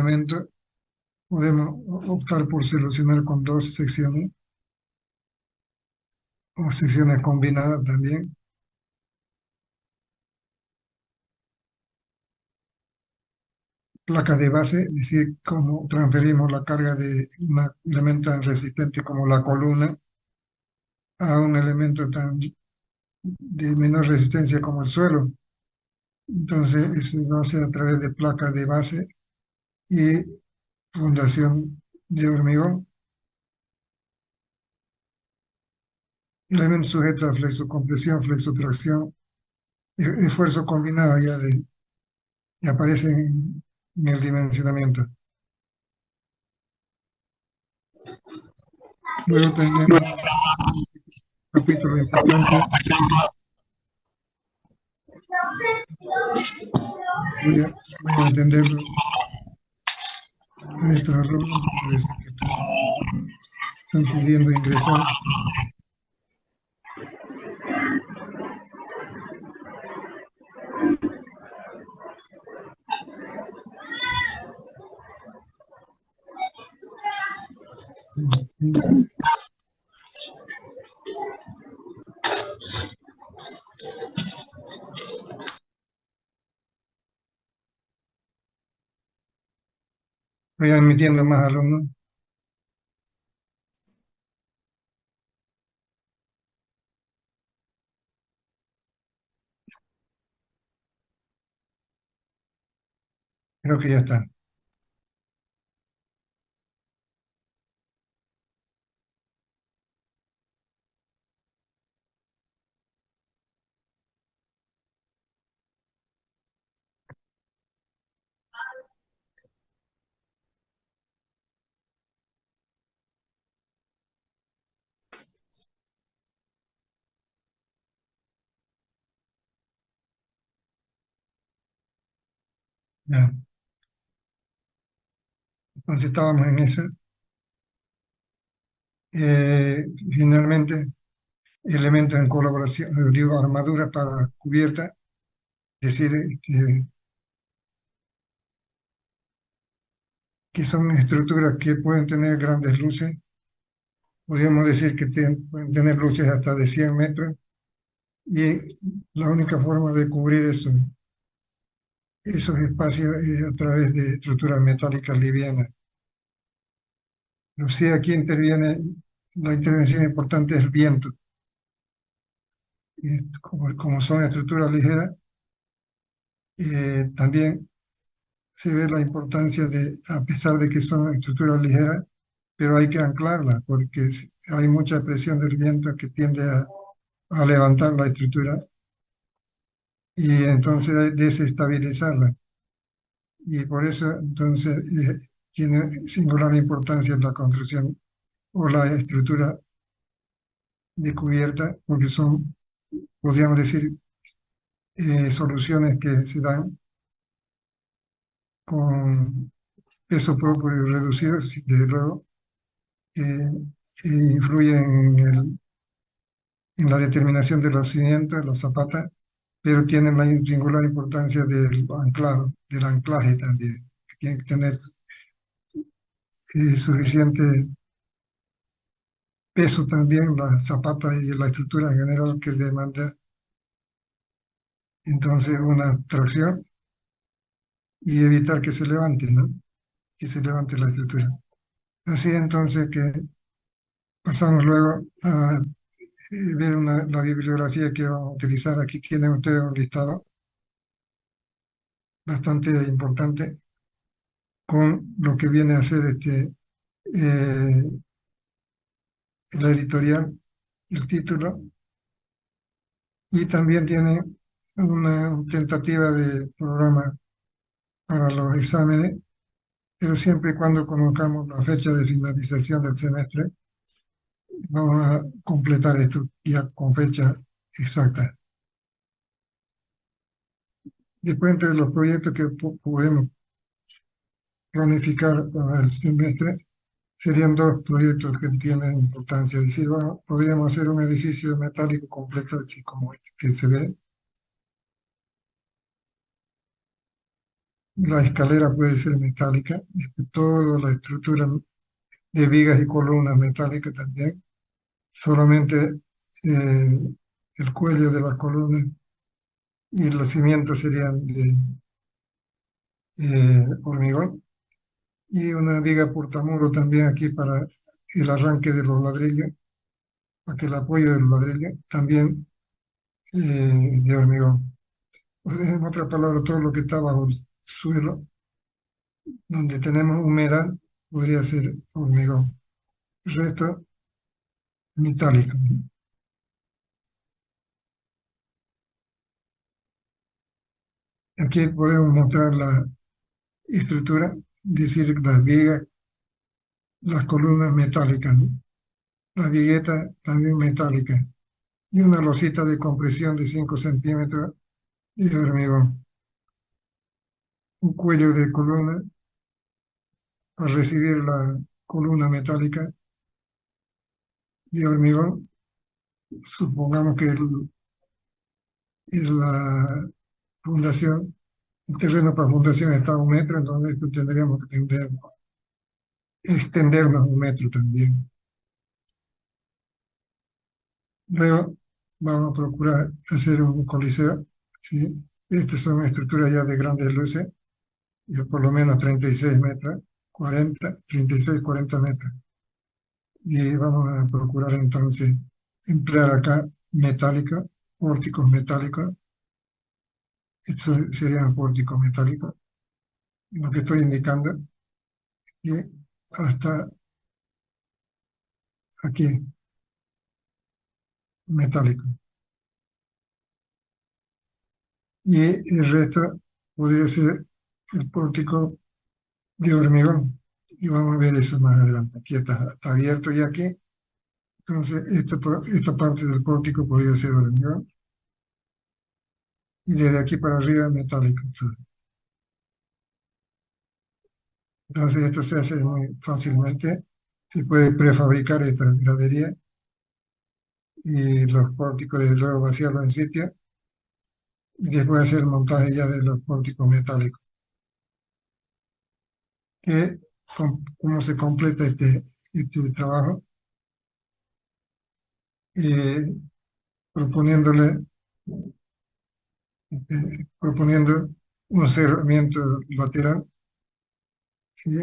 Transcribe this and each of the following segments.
elemento, podemos optar por solucionar con dos secciones o secciones combinadas también. Placa de base, es decir, cómo transferimos la carga de un elemento tan resistente como la columna a un elemento tan de menor resistencia como el suelo. Entonces, eso lo hace a través de placa de base y fundación de hormigón. Elemento sujeto a flexocompresión, flexotracción, esfuerzo combinado ya aparece en el dimensionamiento. Luego tenemos un capítulo importante. Voy a atenderlo a estos alumnos, parece que están pidiendo ingresar. Voy admitiendo más alumnos. Creo que ya está. Ya. Entonces estábamos en eso. Finalmente, elementos en colaboración, digo, armaduras para cubierta, es decir, que son estructuras que pueden tener grandes luces. Podríamos decir que pueden tener luces hasta de 100 metros y la única forma de cubrir esos espacios es a través de estructuras metálicas livianas. Pero sí, aquí interviene, la intervención importante es el viento. Y como son estructuras ligeras, también se ve la importancia de, a pesar de que son estructuras ligeras, pero hay que anclarlas porque hay mucha presión del viento que tiende a levantar la estructura y entonces hay desestabilizarla. Y por eso entonces tiene singular importancia la construcción o la estructura de cubierta, porque son, podríamos decir, soluciones que se dan con peso propio reducido, desde luego, influyen en la determinación de los cimientos, las zapatas, pero tienen la singular importancia del anclado, del anclaje también, que tiene que tener suficiente peso también la zapata y la estructura en general que demanda entonces una tracción y evitar que se levante, ¿no? Que se levante la estructura. Así entonces que pasamos luego a ver la bibliografía que vamos a utilizar. Aquí tienen ustedes un listado bastante importante con lo que viene a ser eh, la editorial, el título, y también tiene una tentativa de programa para los exámenes, pero siempre y cuando conozcamos la fecha de finalización del semestre, vamos a completar esto ya con fecha exacta. Después, entre los proyectos que podemos planificar para el semestre, serían dos proyectos que tienen importancia. Es decir, bueno, podríamos hacer un edificio metálico completo, así como este que se ve, La escalera puede ser metálica, toda la estructura de vigas y columnas metálicas también. Solamente eh, el cuello de las columnas y los cimientos serían de hormigón. Y una viga portamuro también aquí para el arranque de los ladrillos, para que el apoyo del ladrillo también de hormigón. O sea, en otras palabras, todo lo que está bajo el suelo, donde tenemos humedad, podría ser hormigón. El resto, metálico. Aquí podemos mostrar la estructura, decir las vigas, las columnas metálicas, ¿no? La vigueta también metálica y una losita de compresión de 5 centímetros de hormigón. Un cuello de columna para recibir la columna metálica de hormigón. Supongamos que la fundación, el terreno para fundación está a 1 metro, entonces esto tendríamos que extendernos 1 metro también. Luego vamos a procurar hacer un coliseo, ¿sí? Estas son estructuras ya de grandes luces, de por lo menos 36 metros, 40, 36, 40 metros. Y vamos a procurar entonces emplear acá metálica, pórticos metálicos. Estos serían pórticos metálicos. Lo que estoy indicando, y hasta aquí, metálico. Y el resto podría ser el pórtico de hormigón. Y vamos a ver eso más adelante. Aquí está abierto ya aquí. Entonces, esta parte del pórtico podría ser hormigón. Y desde aquí para arriba metálico. Entonces, esto se hace muy fácilmente. Se puede prefabricar esta gradería y los pórticos, de luego vaciarlos en sitio y después hacer el montaje ya de los pórticos metálicos. Que, ¿Cómo se completa este trabajo? Eh, proponiéndole, proponiendo un cerramiento lateral, ¿sí?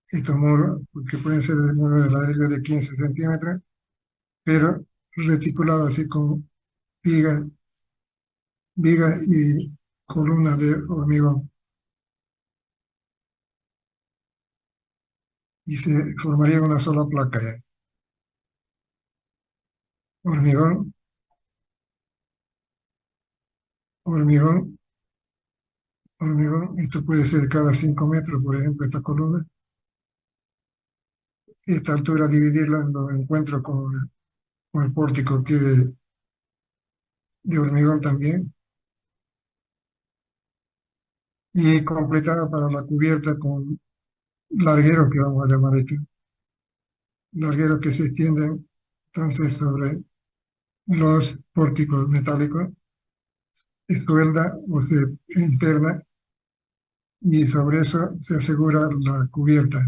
Estos muros, que pueden ser de muros de ladrillo de 15 centímetros, pero reticulados así con vigas, vigas y columnas de hormigón. Y se formaría una sola placa ya. Hormigón, hormigón, hormigón. Esto puede ser cada 5 metros, por ejemplo, esta columna. Esta altura dividirla en los encuentros con el pórtico que de hormigón también. Y completada para la cubierta con largueros, que vamos a llamar esto. Largueros que se extienden entonces sobre los pórticos metálicos, se suelda o se interna y sobre eso se asegura la cubierta.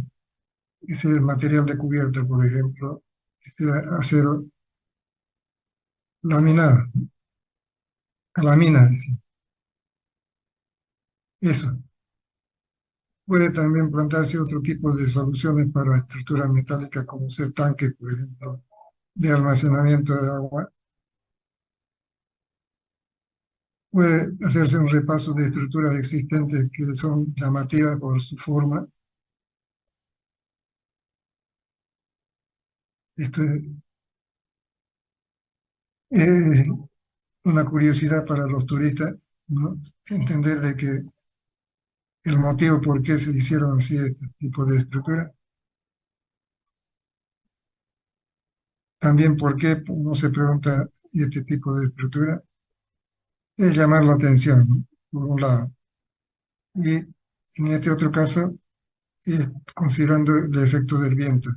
Ese material de cubierta, por ejemplo, ese acero laminado, a lámina, eso. Puede también plantearse otro tipo de soluciones para estructuras metálicas, como ser tanques, por ejemplo, de almacenamiento de agua. Puede hacerse un repaso de estructuras existentes que son llamativas por su forma. Esto es una curiosidad para los turistas, ¿no? Entender de que el motivo por qué se hicieron así este tipo de estructuras. También por qué uno se pregunta este tipo de estructura. Es llamar la atención, ¿no? Por un lado. Y en este otro caso, es considerando el efecto del viento,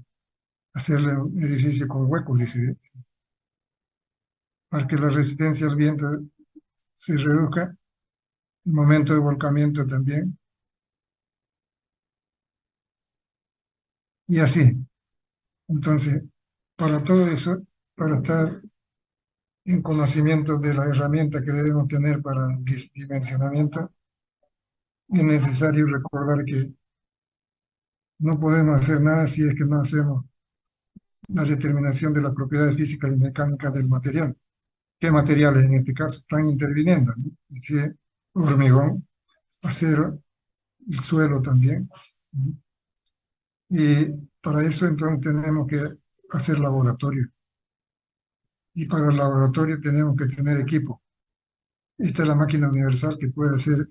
hacerle un edificio con huecos, dice, para que la resistencia al viento se reduzca el momento de volcamiento también, y así. Entonces, para todo eso, para estar en conocimiento de la herramienta que debemos tener para el dimensionamiento, es necesario recordar que no podemos hacer nada si es que no hacemos la determinación de las propiedades físicas y mecánicas del material. ¿Qué materiales en este caso están interviniendo? ¿No? Y si es hormigón, acero, el suelo también. ¿No? Y para eso entonces tenemos que hacer laboratorio. Y para el laboratorio tenemos que tener equipo. Esta es la máquina universal que puede hacer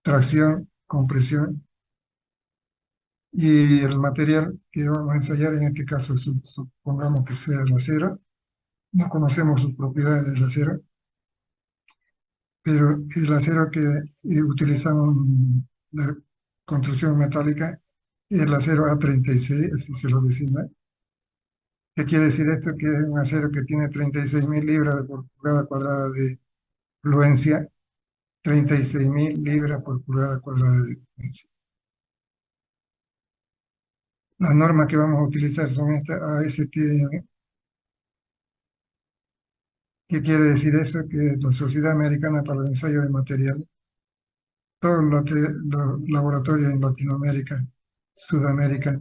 tracción, compresión y el material que vamos a ensayar, en este caso supongamos que sea el acero. No conocemos sus propiedades del acero, pero el acero que utilizamos en la construcción metálica es el acero A36, así se lo designa. ¿Qué quiere decir esto? Que es un acero que tiene 36.000 libras por pulgada cuadrada de fluencia, 36.000 libras por pulgada cuadrada de fluencia. Las normas que vamos a utilizar son estas ASTM. ¿Qué quiere decir eso? Que la Sociedad Americana para el Ensayo de Materiales, todos los laboratorios en Latinoamérica, Sudamérica,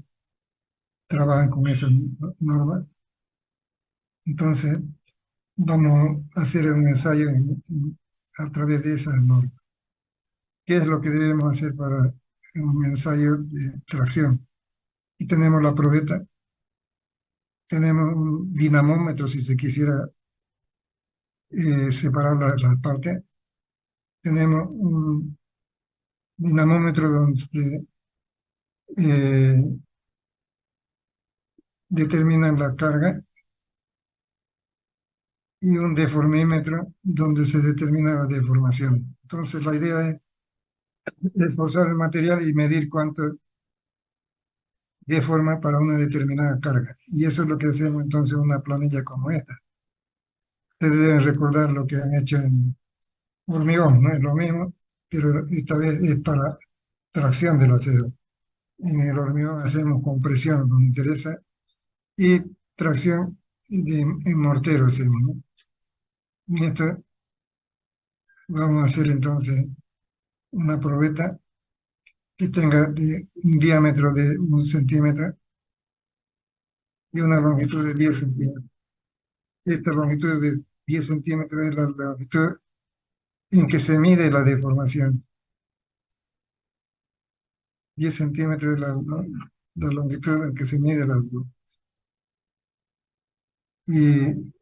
trabajan con esas normas. Entonces, vamos a hacer un ensayo a través de esas normas. ¿Qué es lo que debemos hacer para un ensayo de tracción? Y tenemos la probeta, tenemos un dinamómetro si se quisiera separar las partes, tenemos un dinamómetro donde eh, determinan la carga y un deformímetro donde se determina la deformación. Entonces, la idea es esforzar el material y medir cuánto deforma para una determinada carga. Y eso es lo que hacemos entonces en una planilla como esta. Ustedes deben recordar lo que han hecho en hormigón, no es lo mismo, pero esta vez es para tracción del acero. En el hormigón hacemos compresión, nos interesa, y tracción en mortero hacemos, ¿no? Y esto vamos a hacer entonces una probeta que tenga un diámetro de 1 centímetro y una longitud de 10 centímetros. Esta longitud de 10 centímetros es la longitud en que se mide la deformación. 10 centímetros es la longitud en que se mide la. Y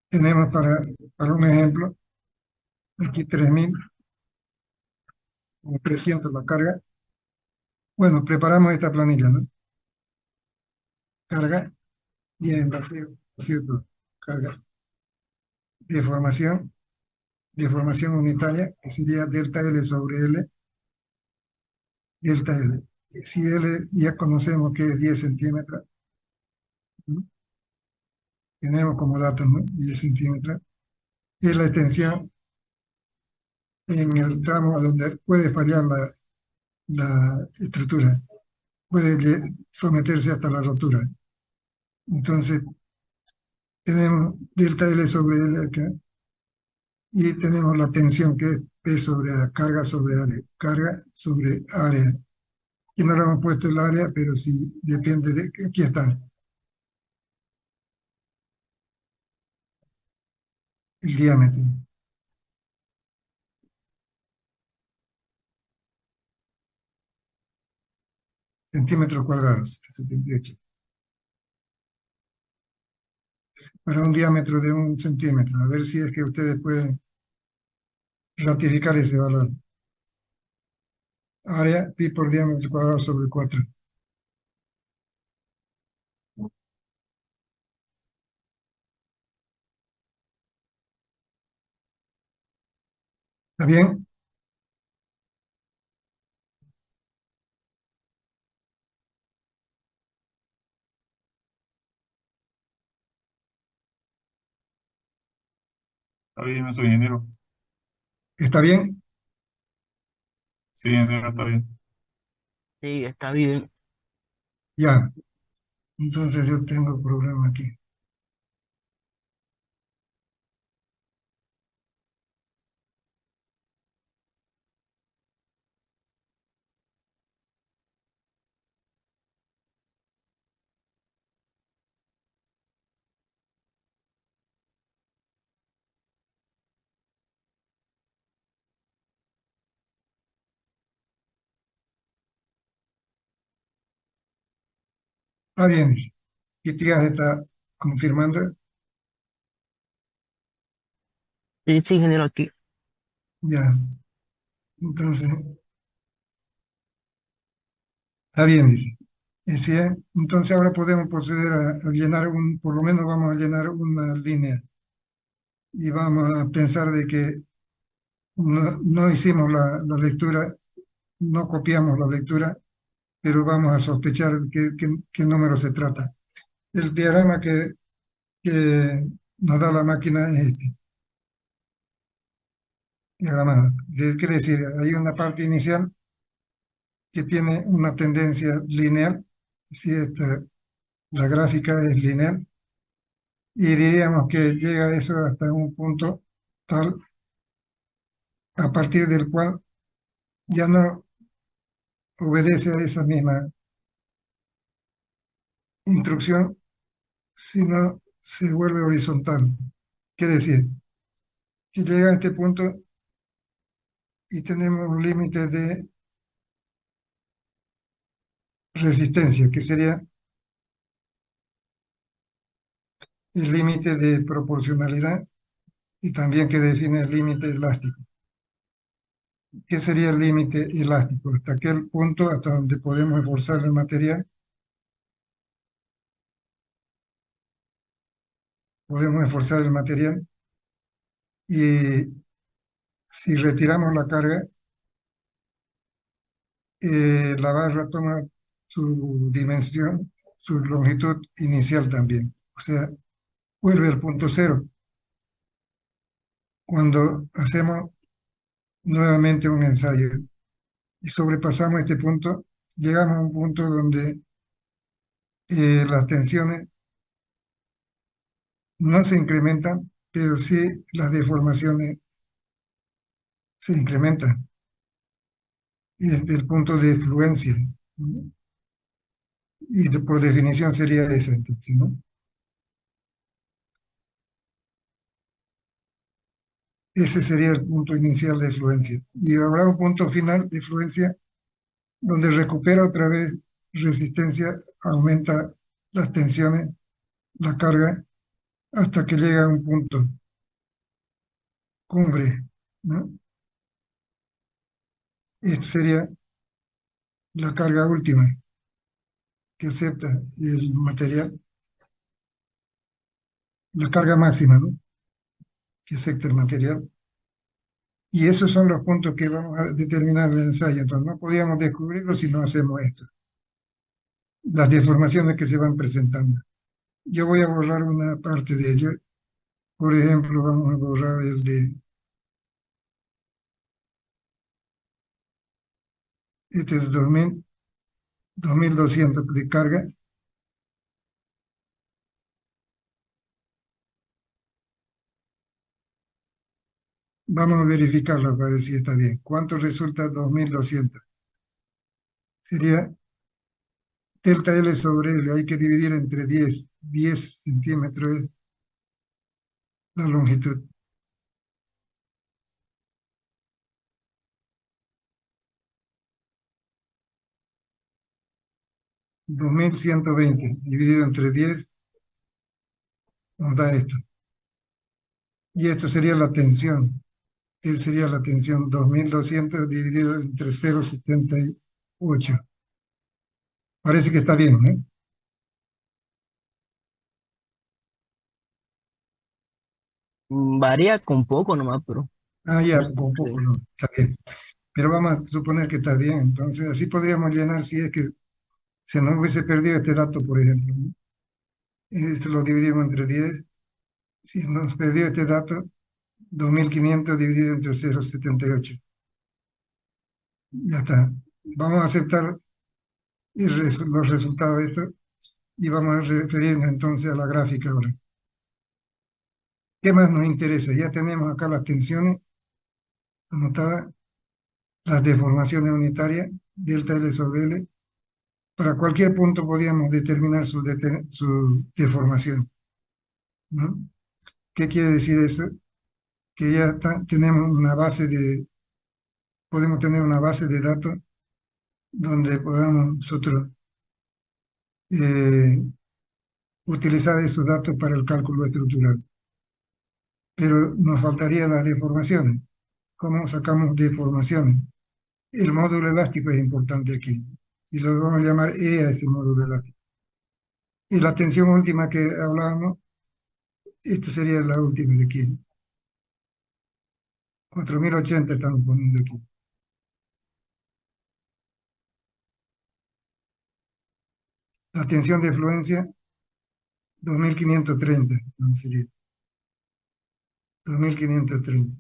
tenemos para un ejemplo, aquí 3.300 la carga. Bueno, preparamos esta planilla, ¿no? Carga y en vacío, carga. Deformación, deformación unitaria, que sería delta L sobre L, delta L. Si L ya conocemos que es 10 centímetros, ¿no? Tenemos como datos, ¿no? 10 centímetros. Es la extensión en el tramo donde puede fallar la estructura, puede someterse hasta la rotura. Entonces, tenemos delta L sobre L acá y tenemos la tensión que es P sobre A, carga sobre área. Aquí no le hemos puesto el área, pero sí depende de, aquí está, el diámetro, centímetros cuadrados, 78. Para un diámetro de 1 centímetro, a ver si es que ustedes pueden ratificar ese valor. Área, pi por diámetro cuadrado sobre 4. ¿Está bien? Está bien, soy ingeniero. ¿Está bien? Sí, entiendo, está bien. Sí, está bien. Ya. Entonces yo tengo problema aquí. Está bien. Kitigas está confirmando. Sí, sí, ingeniero, aquí. Ya. Entonces, está bien, dice. Sí, entonces ahora podemos proceder a llenar por lo menos vamos a llenar una línea y vamos a pensar de que no hicimos la lectura, no copiamos la lectura, pero vamos a sospechar qué número se trata. El diagrama que nos da la máquina es este, diagramado. Quiere decir, hay una parte inicial que tiene una tendencia lineal, si la gráfica es lineal, y diríamos que llega eso hasta un punto tal a partir del cual ya no obedece a esa misma instrucción, sino se vuelve horizontal. Quiere decir, que llega a este punto y tenemos un límite de resistencia, que sería el límite de proporcionalidad y también que define el límite elástico. ¿Qué sería el límite elástico? Hasta aquel punto hasta donde podemos forzar el material, podemos esforzar el material y si retiramos la carga, la barra toma su dimensión, su longitud inicial también. O sea, vuelve al punto cero. Cuando hacemos nuevamente un ensayo y sobrepasamos este punto, llegamos a un punto donde las tensiones no se incrementan, pero sí las deformaciones se incrementan. Y es el punto de fluencia, ¿no? Y por definición sería ese entonces, ¿no? Ese sería el punto inicial de fluencia. Y habrá un punto final de fluencia donde recupera otra vez resistencia, aumenta las tensiones, la carga, hasta que llega a un punto cumbre, ¿no? Esta sería la carga última que acepta el material, la carga máxima, ¿no? Que acepta el material. Y esos son los puntos que vamos a determinar en el ensayo. Entonces, no podíamos descubrirlo si no hacemos esto, las deformaciones que se van presentando. Yo voy a borrar una parte de ello. Por ejemplo, vamos a borrar el de este es 2000, 2200 de carga. Vamos a verificarlo para ver si está bien. ¿Cuánto resulta 2200? Sería delta L sobre L. Hay que dividir entre 10. 10 centímetros es la longitud. 2120 dividido entre 10 nos da esto. Y esto sería la tensión. Esa sería la tensión 2200 dividido entre 0,78. Parece que está bien, ¿eh? Varía con poco nomás, Ah, pero ya, sí, con sí. poco no, está bien. Pero vamos a suponer que está bien, entonces así podríamos llenar si es que se nos hubiese perdido este dato, por ejemplo, ¿no? Esto lo dividimos entre 10. Si nos perdió este dato, 2.500 dividido entre 0,78. Ya está. Vamos a aceptar los resultados de esto y vamos a referirnos entonces a la gráfica ahora. ¿Qué más nos interesa? Ya tenemos acá las tensiones anotadas, las deformaciones unitarias, delta L sobre L. Para cualquier punto podíamos determinar su deformación, ¿no? ¿Qué quiere decir eso? Que ya tenemos una podemos tener una base de datos donde podamos nosotros eh, utilizar esos datos para el cálculo estructural. Pero nos faltarían las deformaciones. ¿Cómo sacamos deformaciones? El módulo elástico es importante aquí y lo vamos a llamar E a ese módulo elástico. Y la tensión última que hablábamos, esta sería la última de aquí. 4.080 estamos poniendo aquí. La tensión de fluencia, 2.530, no sería 2.530.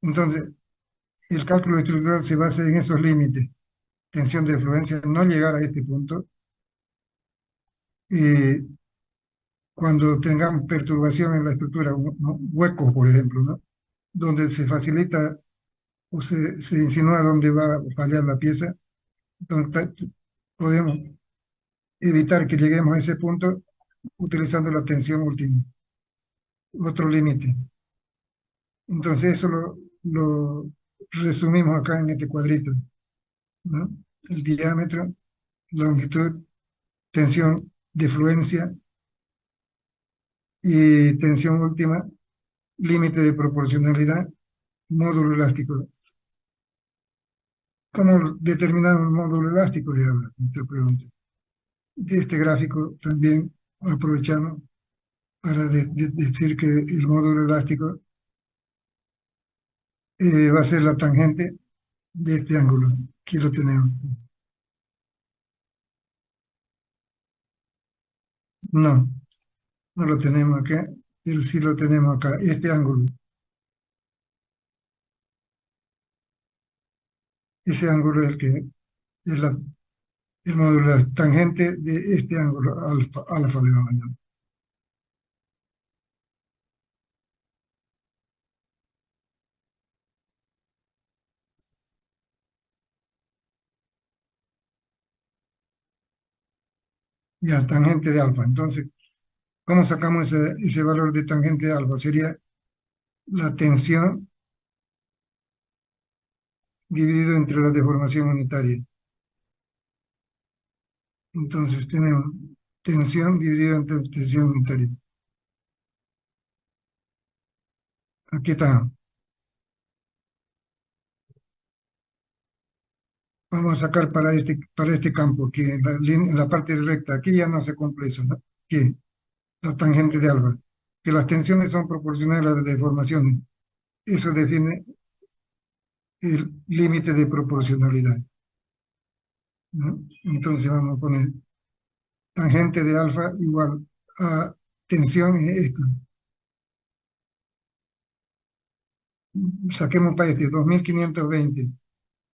Entonces, el cálculo estructural se basa en esos límites. Tensión de fluencia, no llegar a este punto. Y cuando tengamos perturbación en la estructura, huecos, por ejemplo, ¿no? Donde se facilita o se insinúa dónde va a fallar la pieza, entonces podemos evitar que lleguemos a ese punto utilizando la tensión última, otro límite. Entonces eso lo resumimos acá en este cuadrito, ¿no? El diámetro, longitud, tensión de fluencia y tensión última, límite de proporcionalidad, módulo elástico. ¿Cómo determinamos el módulo elástico? Y ahora, te pregunto. De este gráfico también aprovechamos para decir que el módulo elástico va a ser la tangente de este ángulo. Aquí lo tenemos. No, no lo tenemos acá, pero sí lo tenemos acá. Este ángulo, ese ángulo es el que es el módulo tangente de este ángulo, alfa le vamos a llamar. Ya, tangente de alfa. Entonces, ¿cómo sacamos ese valor de tangente de alfa? Sería la tensión dividido entre la deformación unitaria. Entonces tenemos tensión dividido entre tensión unitaria. Aquí está. Vamos a sacar para este campo, que en la parte recta, aquí ya no se cumple eso, ¿no? Aquí, la tangente de alfa, que las tensiones son proporcionales a las deformaciones. Eso define el límite de proporcionalidad, ¿no? Entonces vamos a poner tangente de alfa igual a tensión es esto. Saquemos para este 2.520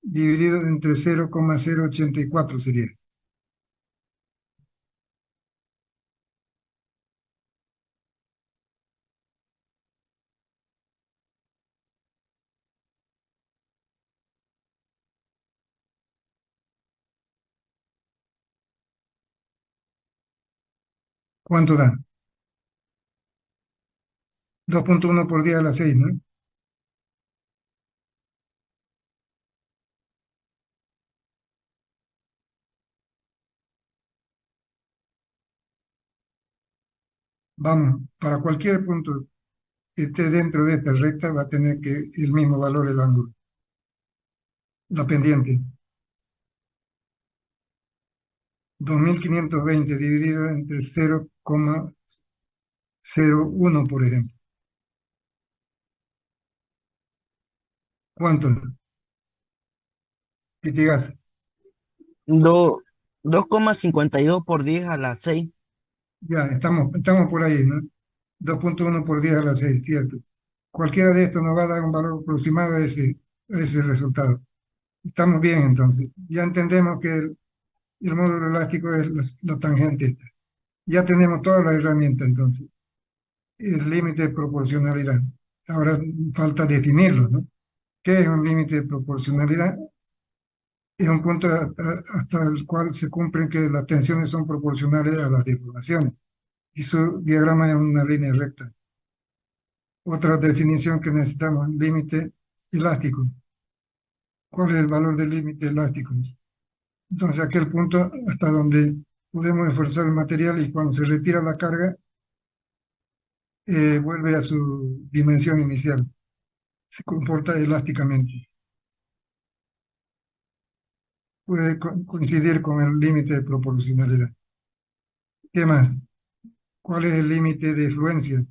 dividido entre 0,084 sería. ¿Cuánto da? 2,1 por 10 a la 6, ¿no? Vamos, para cualquier punto que esté dentro de esta recta va a tener que el mismo valor el ángulo, la pendiente. 2.520 dividido entre 0,01, por ejemplo. ¿Cuánto? Pitigas. Do- 2,52 por 10 a la 6. Ya, estamos por ahí, ¿no? 2,1 por 10 a la 6, cierto. Cualquiera de estos nos va a dar un valor aproximado a ese resultado. Estamos bien entonces. Ya entendemos que el módulo elástico es la tangente esta. Ya tenemos todas las herramientas entonces. El límite de proporcionalidad. Ahora falta definirlo, ¿no? ¿Qué es un límite de proporcionalidad? Es un punto hasta el cual se cumplen que las tensiones son proporcionales a las deformaciones. Y su diagrama es una línea recta. Otra definición que necesitamos, límite elástico. ¿Cuál es el valor del límite elástico? Entonces, aquel punto hasta donde podemos esforzar el material y cuando se retira la carga, vuelve a su dimensión inicial, se comporta elásticamente. Puede coincidir con el límite de proporcionalidad. ¿Qué más? ¿Cuál es el límite de fluencia?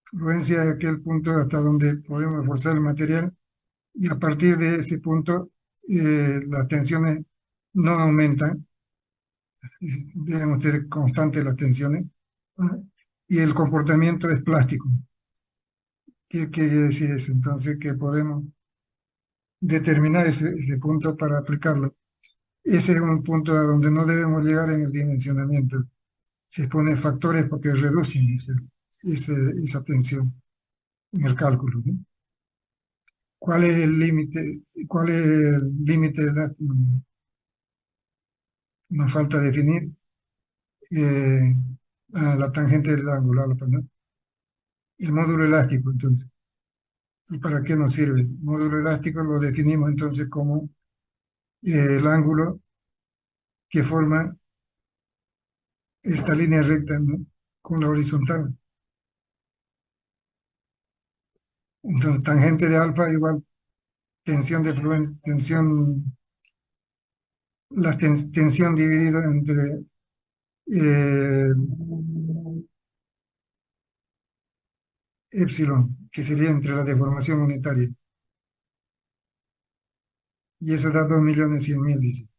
Fluencia es aquel punto hasta donde podemos esforzar el material y a partir de ese punto las tensiones no aumentan, vean ustedes constantes las tensiones, ¿no? Y el comportamiento es plástico. ¿Qué quiere decir eso? Entonces, que podemos determinar ese punto para aplicarlo. Ese es un punto a donde no debemos llegar en el dimensionamiento. Se ponen factores porque reducen esa tensión en el cálculo, ¿no? ¿Cuál es el límite? ¿Cuál es el límite de nos falta definir eh, la tangente del ángulo, ¿no? El módulo elástico, entonces. ¿Y para qué nos sirve? El módulo elástico lo definimos entonces como el ángulo que forma esta línea recta, ¿no? Con la horizontal. Entonces, tangente de alfa igual tensión de fluencia, tensión dividido entre eh, epsilon, que sería entre la deformación unitaria. Y eso da 2.100.000, dice.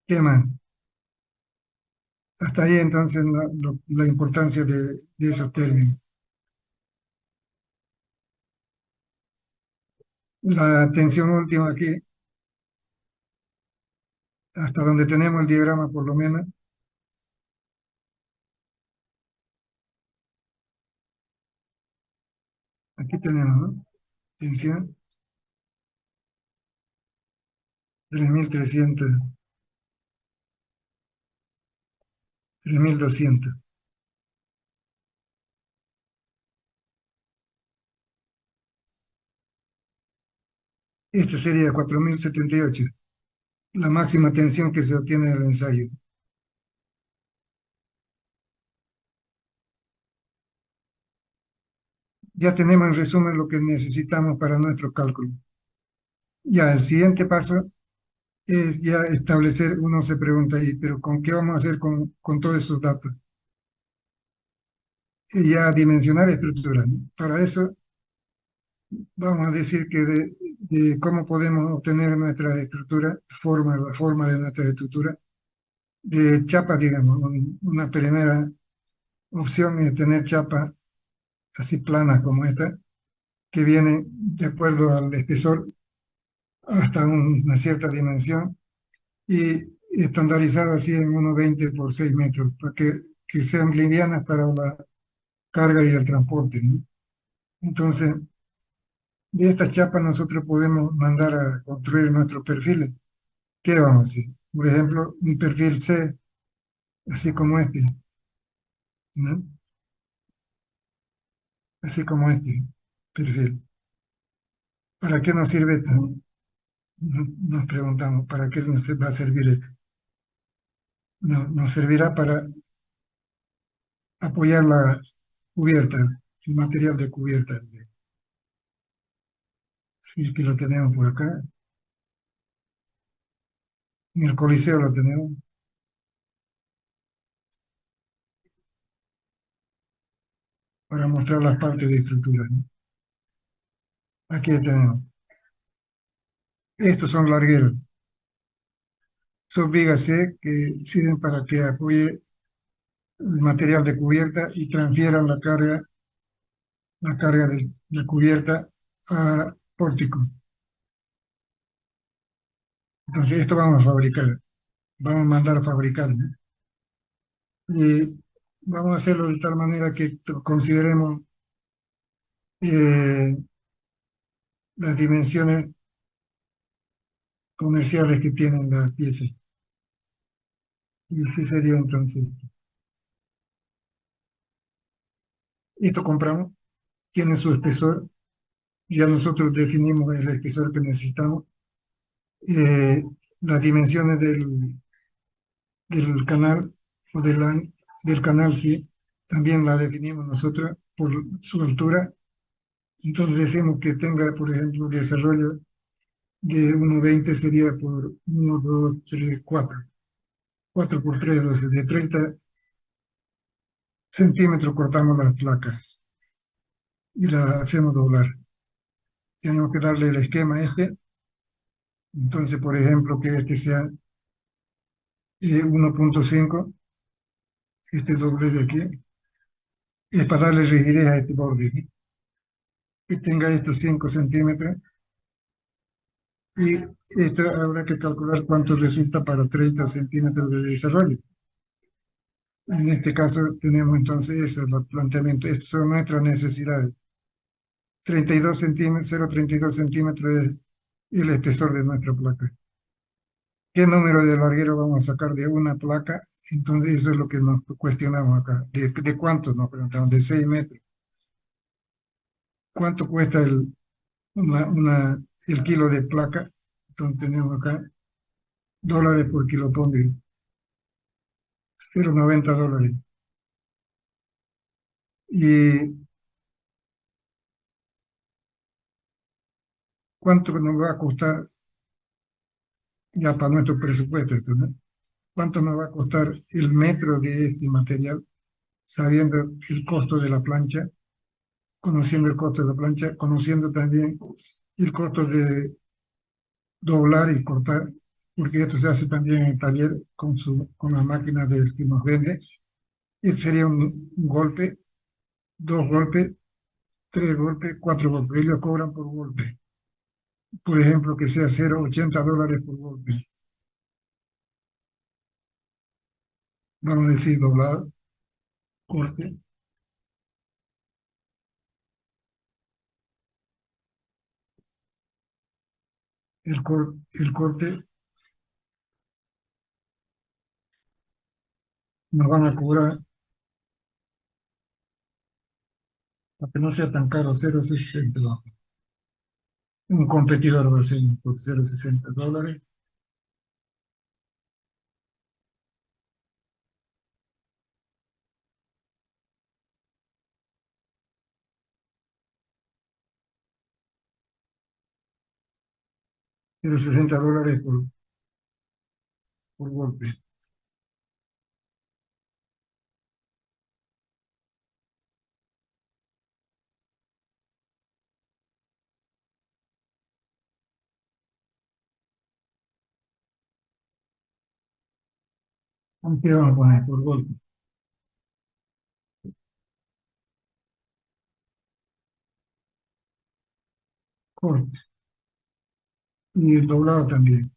¿Qué más? Hasta ahí entonces la importancia de esos términos. La tensión última aquí, hasta donde tenemos el diagrama por lo menos, aquí tenemos, ¿no? Tensión 3.300, 3.200. Esto sería 4.078, la máxima tensión que se obtiene del ensayo. Ya tenemos en resumen lo que necesitamos para nuestro cálculo. Ya el siguiente paso es ya establecer, uno se pregunta ahí, pero ¿con qué vamos a hacer con todos esos datos? Y ya dimensionar estructuras, ¿no? Para eso vamos a decir que de cómo podemos obtener nuestra estructura, la forma de nuestra estructura, de chapas, digamos. Una primera opción es tener chapas así planas como esta, que vienen de acuerdo al espesor hasta una cierta dimensión y estandarizada así en 1,20 por 6 metros, para que sean livianas para la carga y el transporte, ¿no? Entonces, de estas chapas nosotros podemos mandar a construir nuestros perfiles. ¿Qué vamos a hacer? Por ejemplo, un perfil C, así como este, ¿no? Así como este perfil. ¿Para qué nos sirve esto? Nos preguntamos, ¿para qué nos va a servir esto? Nos servirá para apoyar la cubierta, el material de cubierta. Sí, que lo tenemos por acá. En el Coliseo lo tenemos para mostrar las partes de estructura, ¿no? Aquí tenemos. Estos son largueros. Son vigas C que sirven para que apoye el material de cubierta y transfieran la carga la carga de la cubierta a pórtico. Entonces, esto vamos a fabricar, vamos a mandar a fabricar, ¿no? Y vamos a hacerlo de tal manera que consideremos eh, las dimensiones comerciales que tienen las piezas. ¿Y qué sería entonces? Esto compramos, tiene su espesor, ya nosotros definimos el espesor que necesitamos, eh, las dimensiones del canal o del canal, sí, también la definimos nosotros por su altura. Entonces decimos que tenga, por ejemplo, desarrollo de 1,20 sería por 1, 2, 3, 4. 4 por 3, 12. De 30 centímetros cortamos las placas y las hacemos doblar. Tenemos que darle el esquema este. Entonces, por ejemplo, que este sea 1,5, este doble de aquí, es para darle rigidez a este borde, ¿sí? Que tenga estos 5 centímetros y esto habrá que calcular cuánto resulta para 30 centímetros de desarrollo. En este caso tenemos entonces ese es el planteamiento, estas son nuestras necesidades. 32 centímetros, 0,32 centímetros es el espesor de nuestra placa. ¿Qué número de larguero vamos a sacar de una placa? Entonces eso es lo que nos cuestionamos acá. ¿De cuánto nos preguntamos? De 6 metros. ¿Cuánto cuesta el kilo de placa? Entonces tenemos acá dólares por kilo, ponle 0,90 dólares. ¿Y cuánto nos va a costar ya para nuestro presupuesto esto, ¿no? ¿Cuánto nos va a costar el metro de este material, sabiendo el costo de la plancha, conociendo el costo de la plancha, conociendo también el costo de doblar y cortar, porque esto se hace también en el taller con la máquina del que nos vende? Y sería un golpe, dos golpes, tres golpes, cuatro golpes. Ellos cobran por golpe. Por ejemplo, que sea 0,80 dólares por golpe. Vamos a decir doblado, corte. El corte nos van a cobrar, para que no sea tan caro, 0,60. Un competidor va a ser por 0,60 dólares. $0,60 por golpe. ¿Qué vamos a poner por golpe? Corte. Y el doblado también.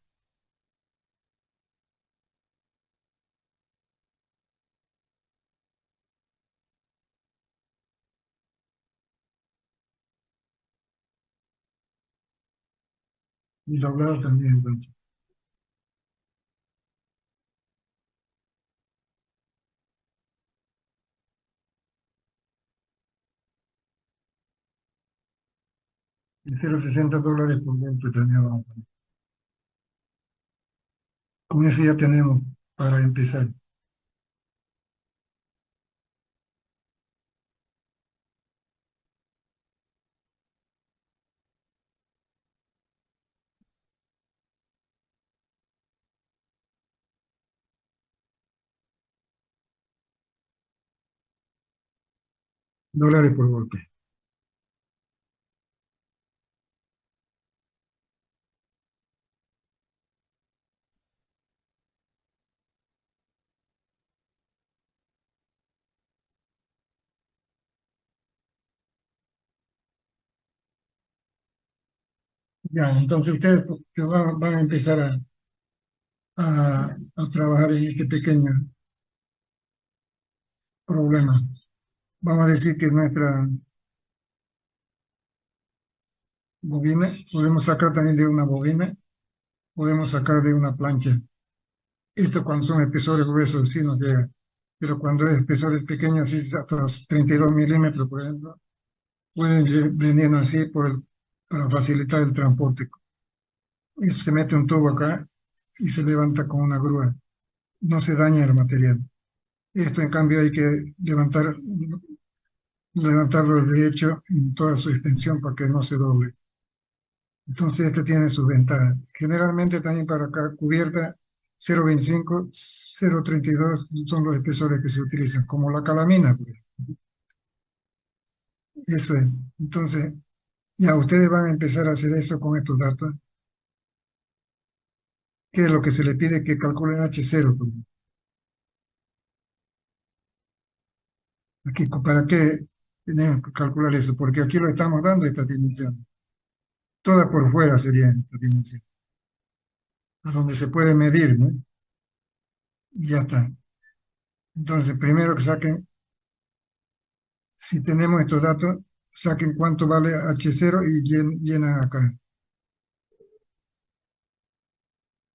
Y doblado también, entonces. Y $0,60 por golpe también vamos a poner. Con eso ya tenemos para empezar. Dólares por golpe. Ya, entonces ustedes que van a empezar a trabajar en este pequeño problema. Vamos a decir que nuestra bobina, podemos sacar también de una bobina, podemos sacar de una plancha. Esto cuando son espesores gruesos sí nos llega, pero cuando es espesores pequeños, así hasta 32 milímetros, por ejemplo, pueden venir así para facilitar el transporte. Y se mete un tubo acá y se levanta con una grúa. No se daña el material. Esto, en cambio, hay que levantarlo de hecho en toda su extensión para que no se doble. Entonces, este tiene sus ventajas. Generalmente también para acá, cubierta 0,25, 0,32 son los espesores que se utilizan, como la calamina, pues. Eso es. Entonces, ya ustedes van a empezar a hacer eso con estos datos. ¿Qué es lo que se le pide? Que calculen H0, pues. Aquí, ¿para qué tenemos que calcular eso? Porque aquí lo estamos dando estas dimensiones. Todas por fuera serían estas dimensiones, a donde se puede medir, ¿no? Y ya está. Entonces, primero que saquen, si tenemos estos datos, saquen cuánto vale H0 y llenan acá.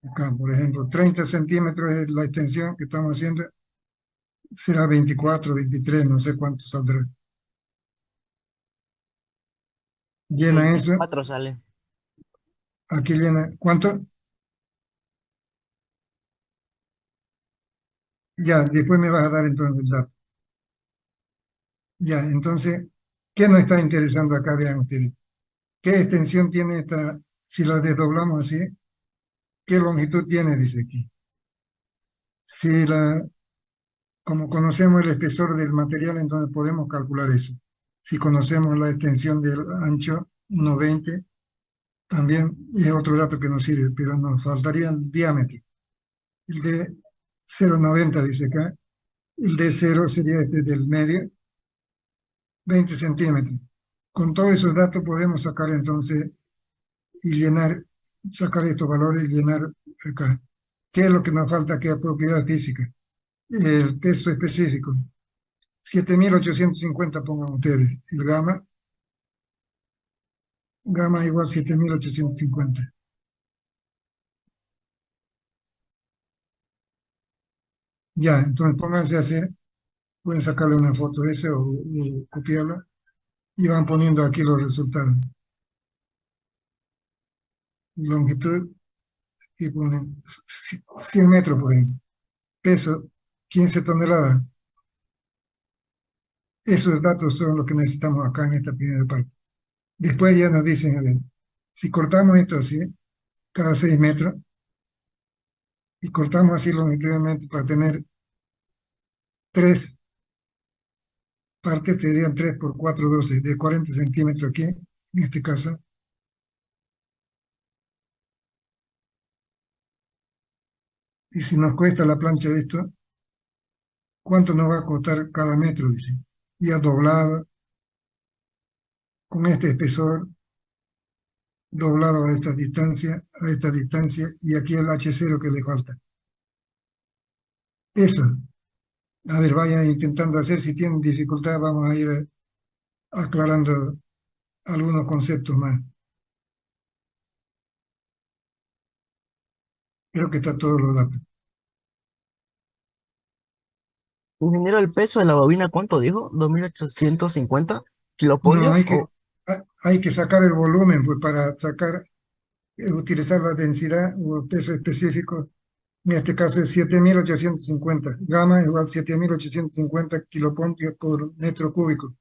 Acá, por ejemplo, 30 centímetros es la extensión que estamos haciendo, será 24, 23, no sé cuánto saldrá. Llenan eso, 24 sale. aquí llenan, ¿cuánto? Ya, después me vas a dar entonces el dato. Ya, entonces, ¿qué nos está interesando acá? Vean ustedes. ¿Qué extensión tiene esta? Si la desdoblamos así, ¿qué longitud tiene? Dice aquí. Si la, como conocemos el espesor del material, entonces podemos calcular eso. Si conocemos la extensión del ancho 1,20, también es otro dato que nos sirve, pero nos faltaría el diámetro. El de 0,90 dice acá. El de 0 sería este del medio, 20 centímetros. Con todos esos datos podemos sacar entonces y llenar, sacar estos valores y llenar acá. ¿Qué es lo que nos falta aquí a propiedad física? El peso específico. 7.850 pongan ustedes. El gamma igual 7.850. Ya, entonces pónganse a hacer, pueden sacarle una foto de ese o copiarla y van poniendo aquí los resultados. Longitud, y ponen 100 metros por ejemplo. Peso, 15 toneladas. Esos datos son los que necesitamos acá en esta primera parte. Después ya nos dicen, a ver, si cortamos esto así, cada 6 metros, y cortamos así longitudinalmente para tener tres partes, serían 3 por 4, 12, de 40 centímetros aquí, en este caso. Y si nos cuesta la plancha de esto, ¿cuánto nos va a costar cada metro? Dice. Ya doblado, con este espesor, doblado a esta distancia, y aquí el H0 que le falta. Eso. A ver, vayan intentando hacer. Si tienen dificultad, vamos a ir aclarando algunos conceptos más. Creo que está todos los datos. Ingeniero, el peso de la bobina, ¿cuánto dijo? 2.850 No, kilopolio o hay que sacar el volumen, pues para sacar, utilizar la densidad o el peso específico. En este caso es 7.850. Gamma igual 7.850 kilopoltios por metro cúbico.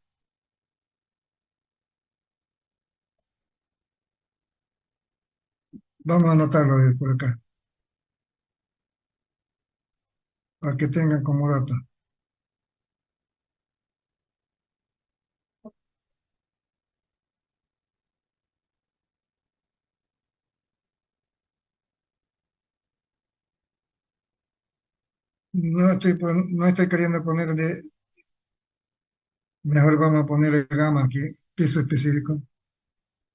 Vamos a anotarlo por acá, para que tengan como dato. No estoy queriendo poner mejor vamos a poner el gamma aquí, peso específico,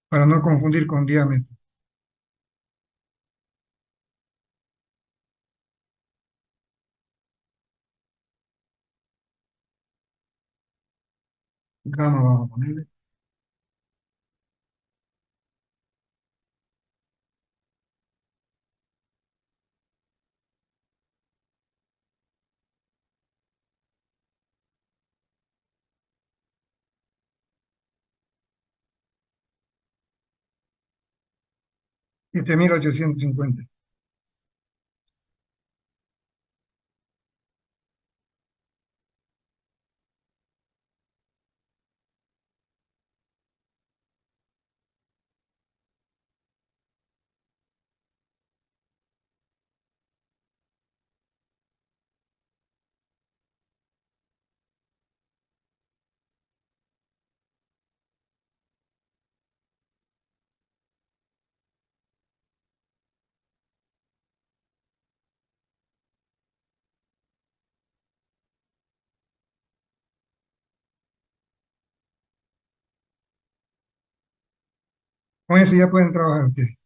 para no confundir con diámetro. Gamma vamos a ponerle. Siete mil ochocientos cincuenta. Con eso ya pueden trabajar ustedes.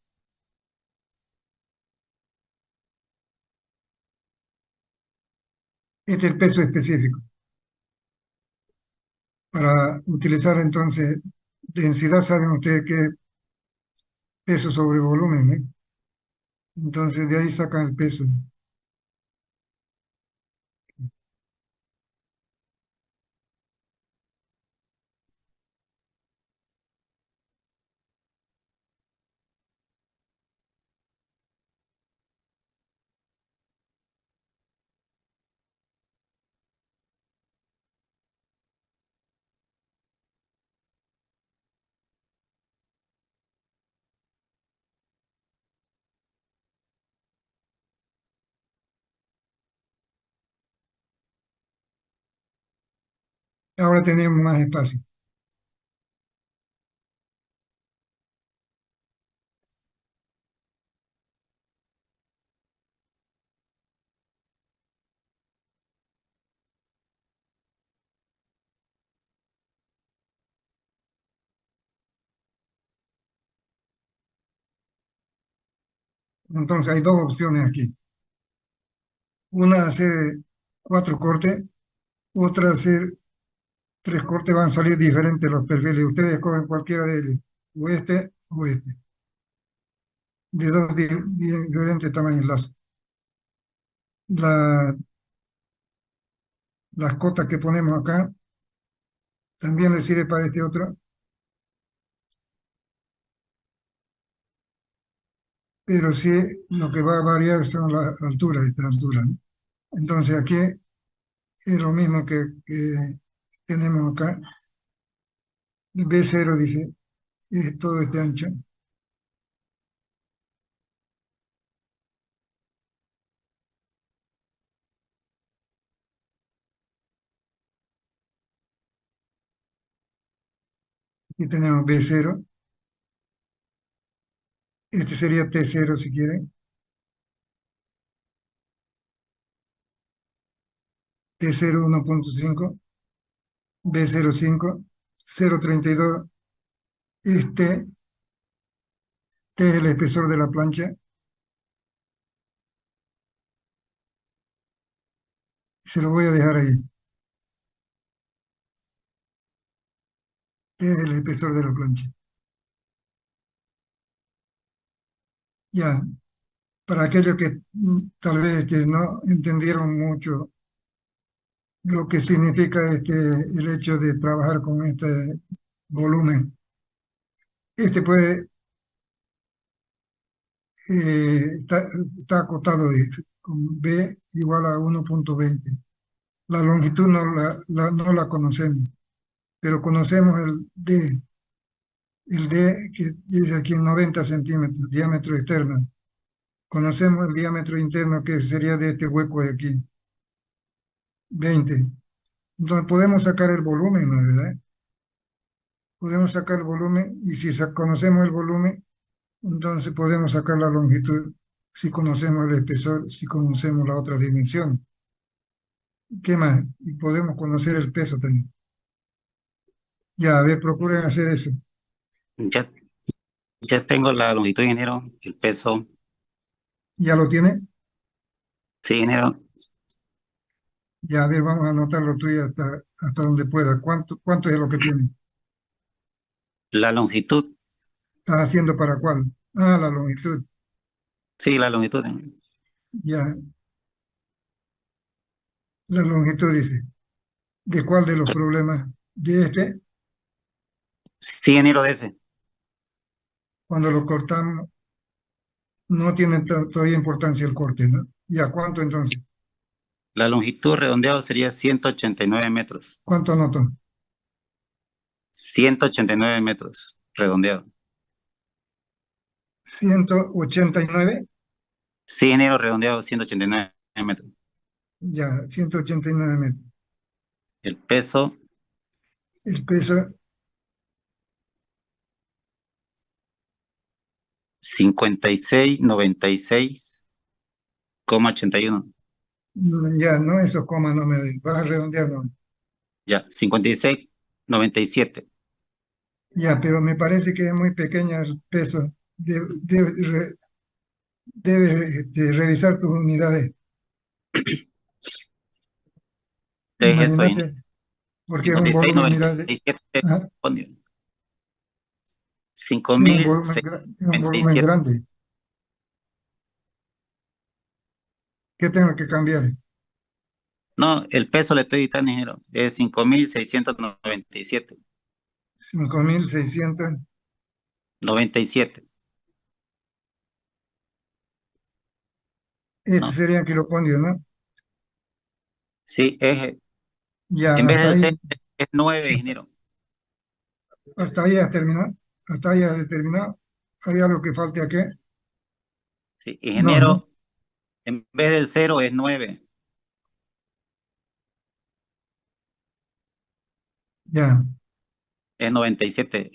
Este es el peso específico. Para utilizar entonces densidad, saben ustedes que es peso sobre volumen, ¿eh? Entonces de ahí sacan el peso. Ahora tenemos más espacio. Entonces hay dos opciones aquí. Una hacer cuatro cortes, otra hacer tres cortes, van a salir diferentes los perfiles. Ustedes escogen cualquiera de ellos, o este, de dos diferentes tamaños. La- las cotas que ponemos acá también les sirve para este otro, pero sí lo que va a variar son las alturas, estas alturas, ¿no? Entonces aquí es lo mismo que tenemos acá. B0 dice, es todo este ancho. Aquí tenemos B0. Este sería T0 si quieren. T0 1.5, B0 5, 0.32. Este T es el espesor de la plancha. Se lo voy a dejar ahí. T es el espesor de la plancha. Ya, para aquellos que tal vez que no entendieron mucho lo que significa el hecho de trabajar con este volumen. Este puede, está acotado con B igual a 1.20. La longitud no la conocemos, pero conocemos el D que dice aquí 90 centímetros, diámetro externo. Conocemos el diámetro interno que sería de este hueco de aquí, 20. Entonces podemos sacar el volumen, ¿no? ¿Verdad? Podemos sacar el volumen y si conocemos el volumen, entonces podemos sacar la longitud si conocemos el espesor, si conocemos las otras dimensiones. ¿Qué más? Y podemos conocer el peso también. Ya, a ver, procuren hacer eso. Ya, ya tengo la longitud, ingeniero, el peso. ¿Ya lo tienen? Sí, ingeniero. Ya, a ver, vamos a anotar lo tuyo hasta donde pueda. ¿Cuánto es lo que tienes? La longitud, ¿Estás haciendo para cuál? Ah, la longitud. sí, la longitud. Ya, la longitud dice. ¿De cuál de los problemas? De este, Sí, ingeniero, de ese. cuando lo cortamos, no tiene todavía importancia el corte, ¿no? Ya, ¿cuánto entonces? La longitud redondeado sería 189 metros. ¿Cuánto anoto? 189 metros, redondeado. 189. Sí, ingeniero, redondeado, 189 metros. Ya, 189 metros. El peso, El peso, 56,96,81. ya, no, esos comas no me vas a redondear, no. Ya, 56,97. Ya, pero me parece que es muy pequeño el peso. Debes revisar tus unidades. Es eso, ingeniero. Imagínate, porque es un volumen, mira, 56,97. ah, Cinco es un mil volumen, seiscientos es un noventa y volumen siete. grande. ¿Qué tengo que cambiar? No, el peso le estoy dictando, ingeniero. Es 5,697. 5.600. 97. Este ¿No? sería kilopondios, ¿no? Sí, Ya, en vez del 6 es 9, ingeniero. hasta ahí has terminado. Hasta ahí has determinado. ¿Hay algo que falte aquí? Sí, No, ¿no? ingeniero, en vez del 0 es 9. Ya, Es 97.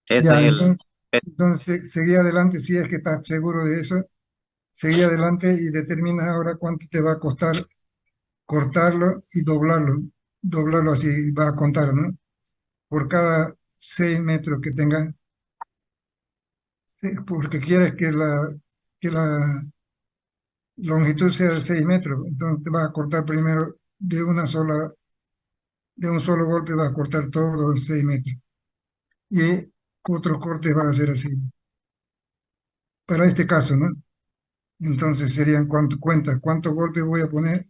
Ese ya, es el. entonces seguí adelante si es que estás seguro de eso. Seguí adelante y determinas ahora cuánto te va a costar cortarlo y doblarlo. Doblarlo así vas a contar, ¿no? Por cada 6 metros que tengas, porque quieres que la longitud sea de 6 metros, entonces te vas a cortar primero de un solo golpe vas a cortar todos los 6 metros. Y otros cortes van a ser así. Para este caso, ¿no? Entonces serían cuántos golpes voy a poner.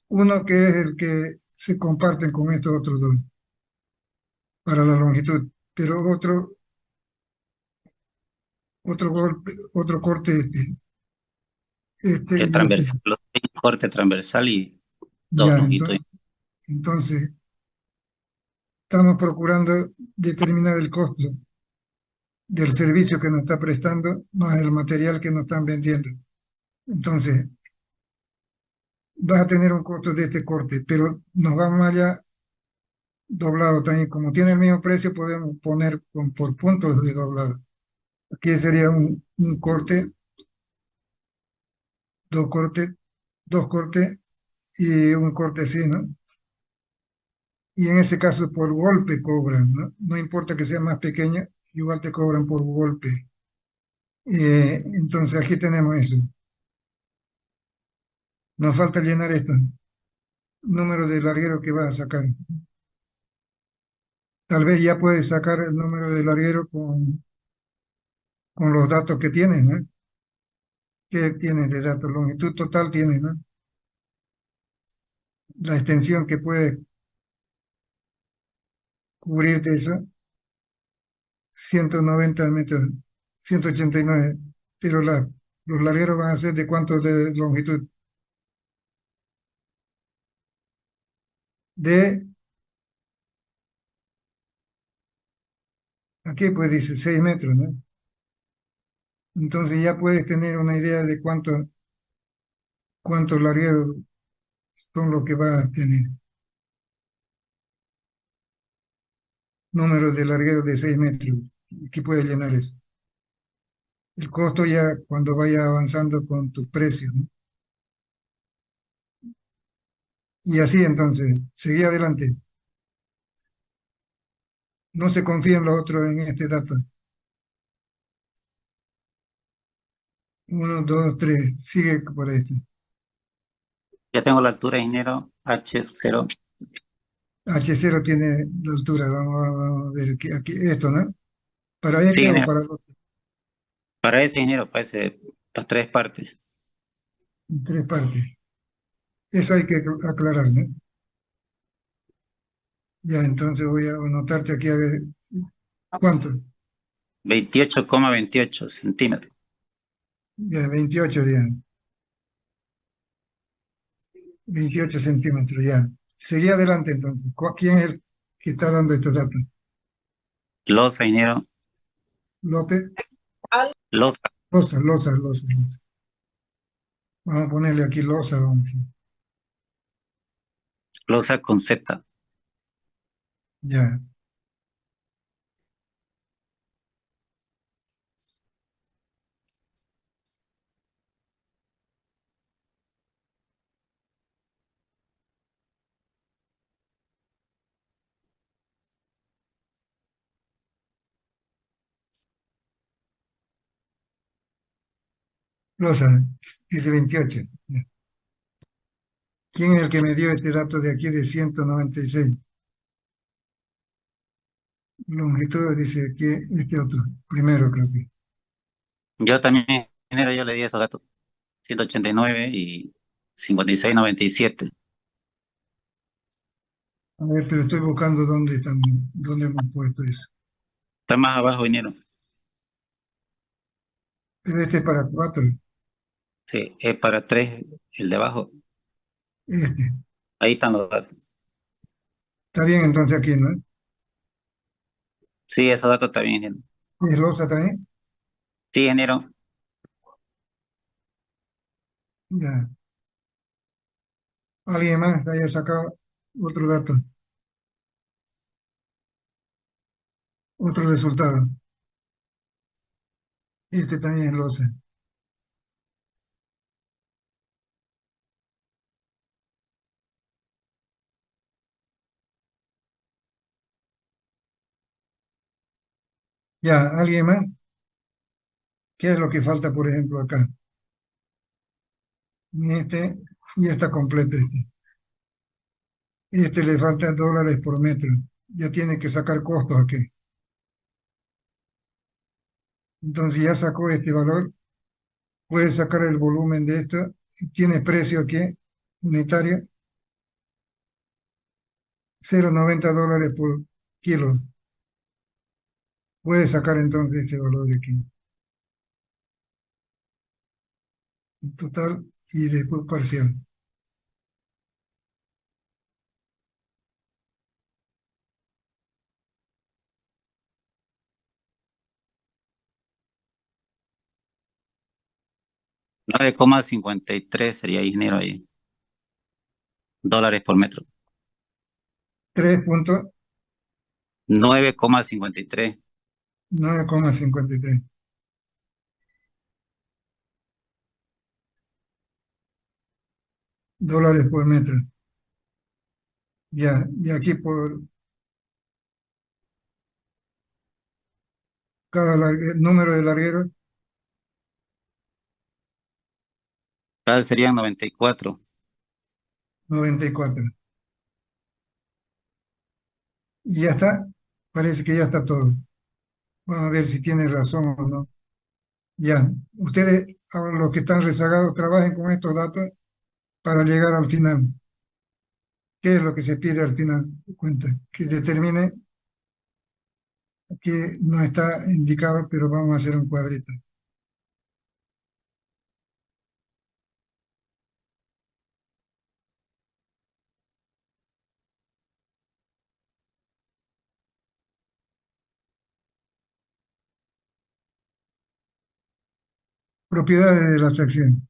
Uno que es el que se comparten con estos otros dos para la longitud, pero otro golpe, otro corte, este Es y este. transversal, corte transversal y dos Ya, longitudes. entonces estamos procurando determinar el costo del servicio que nos está prestando más el material que nos están vendiendo. Entonces, vas a tener un costo de este corte, pero nos vamos allá doblado también. Como tiene el mismo precio, podemos poner por puntos de doblado. Aquí sería un corte, dos cortes, dos cortes y un corte así, ¿no? Y en ese caso por golpe cobran, ¿no? No importa que sea más pequeño, igual te cobran por golpe. Entonces aquí tenemos eso. Nos falta llenar esto, número de larguero que vas a sacar. Tal vez ya puedes sacar el número de larguero con los datos que tienes, ¿no? ¿Qué tienes de datos? Longitud total tienes, ¿no? La extensión que puede cubrirte eso, 190 metros, 189. Pero los largueros van a ser de cuánto de longitud. De, aquí pues dice 6 metros, ¿no? Entonces ya puedes tener una idea de cuántos largueros son los que vas a tener. Número de largueros de 6 metros. Aquí puedes llenar eso. El costo ya cuando vaya avanzando con tus precios, ¿no? Y así entonces, seguí adelante. No se confía en los otros en este dato. Uno, dos, tres, sigue por este. Ya tengo la altura, ingeniero, H0. H0 tiene la altura, vamos a ver aquí, esto, ¿no? ¿Para Sí, este o ingeniero. para el otro? Para ese, ingeniero, para ese, las tres partes. En tres partes. Eso hay que aclarar, ¿no? Ya, entonces voy a anotarte aquí a ver cuánto. 28,28 centímetros. Ya, 28 ya. 28 centímetros ya. Seguí adelante entonces. ¿Quién es el que está dando estos datos? Losa, ingeniero. López. Losa, Loza. Vamos a ponerle aquí Loza. Vamos a decir. losa con Z. Ya. Loza, dice 28. Ya. ¿Quién es el que me dio este dato de aquí de 196? Longitud dice que este otro. Primero creo que. Yo también, ingeniero, yo le di esos datos. 189 y 56,97. A ver, pero estoy buscando dónde están, dónde hemos puesto eso. Está más abajo, ingeniero. Pero este es para 4. Sí, es para tres, el de abajo. Este. Ahí están los datos. Está bien entonces aquí, ¿no? Sí, esos datos también, ingeniero. ¿Es Loza también? Sí, ingeniero. Ya. ¿Alguien más haya sacado otro dato, otro resultado? Este también es Loza. Ya, ¿alguien más? ¿Qué es lo que falta, por ejemplo, acá? Este ya está completo este. Este le falta dólares por metro. Ya tiene que sacar costos aquí. Entonces ya sacó este valor. Puede sacar el volumen de esto. Tiene precio aquí, unitario, 0,90 dólares por kilo. Puede sacar entonces ese valor de aquí. Total y después parcial. 9,53 sería, ingeniero, ahí. Dólares por metro. 9,53. 3,9,53 dólares por metro. Ya, y aquí por cada número de largueros, Cada serían 94. 94. Y ya está, parece que ya está todo. Vamos a ver si tiene razón o no. Ya, ustedes, ahora los que están rezagados, trabajen con estos datos para llegar al final. ¿Qué es lo que se pide al final? Cuenta, que determine que no está indicado, pero vamos a hacer un cuadrito. Propiedades de las acciones.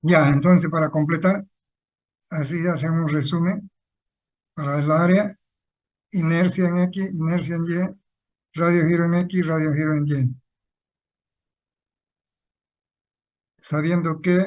Ya, entonces para completar, así hacemos un resumen para el área, inercia en X, inercia en Y, radio giro en X, radio giro en Y, sabiendo que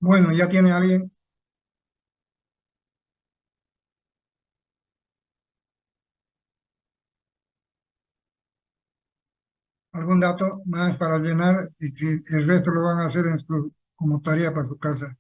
Bueno, ¿ya tiene alguien algún dato más para llenar? Y si el resto lo van a hacer como tarea para su casa.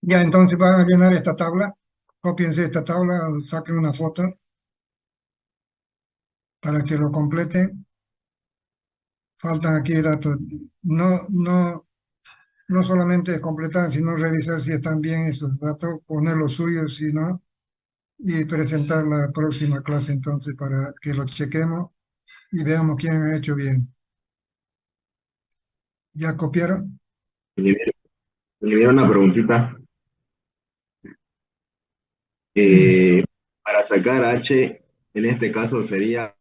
Ya, entonces van a llenar esta tabla. Cópiense esta tabla, o saquen una foto para que lo completen. Faltan aquí datos. No solamente completar, sino revisar si están bien esos datos, poner los suyos, si no, y presentar la próxima clase entonces para que lo chequemos y veamos quién ha hecho bien. ¿Ya copiaron? Olivia, Olivia, una preguntita. Sí. Para sacar H, en este caso sería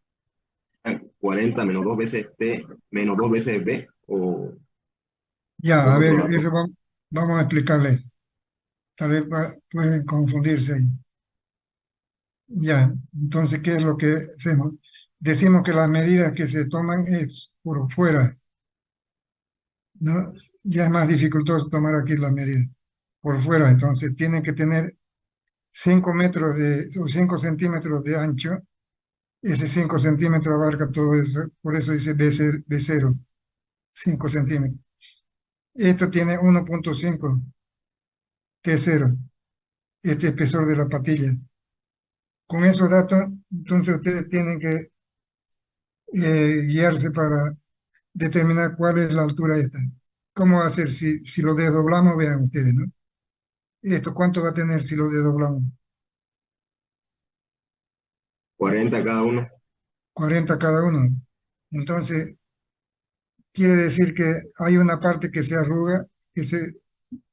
40 menos 2 veces T menos 2 veces B o Ya, es a otro ver, dato. eso vamos a explicarles. Tal vez pueden confundirse ahí. Ya, entonces, ¿qué es lo que hacemos? Decimos que las medidas que se toman es por fuera, ¿no? Ya es más dificultoso tomar aquí las medidas por fuera, entonces tienen que tener 5 metros o 5 centímetros de ancho. Ese 5 centímetros abarca todo eso, por eso dice B0, 5 centímetros. Esto tiene 1,5 T0, este espesor de la patilla. Con esos datos, entonces ustedes tienen que guiarse para determinar cuál es la altura esta. ¿Cómo va a ser si lo desdoblamos? Vean ustedes, ¿no? Esto, ¿cuánto va a tener si lo desdoblamos? 40 cada uno. 40 cada uno. Entonces, quiere decir que hay una parte que se arruga,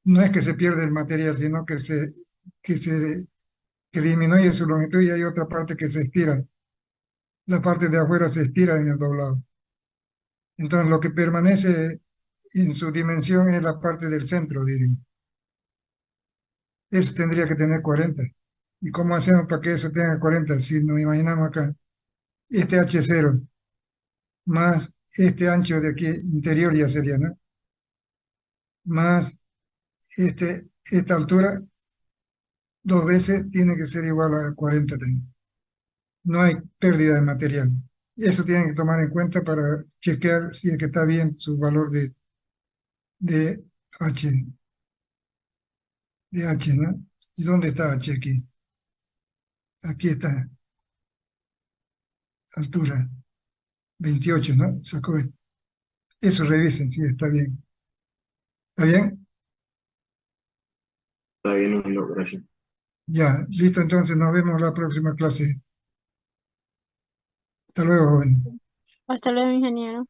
no es que se pierde el material, sino que se que disminuye su longitud y hay otra parte que se estira. La parte de afuera se estira en el doblado. Entonces, lo que permanece en su dimensión es la parte del centro, diríamos. eso tendría que tener 40. ¿Y cómo hacemos para que eso tenga 40? Si nos imaginamos acá, este H0 más este ancho de aquí interior ya sería, ¿no? Más esta altura, dos veces tiene que ser igual a 40 también. No hay pérdida de material. Eso tienen que tomar en cuenta para chequear si es que está bien su valor de H, de H, ¿no? ¿Y dónde está H aquí? Aquí está, altura, 28, ¿no? Sacó esto. Eso revisen si está bien. ¿Está bien? Está bien, Osvaldo, gracias. Ya, listo, entonces nos vemos la próxima clase. Hasta luego, joven. Hasta luego, ingeniero.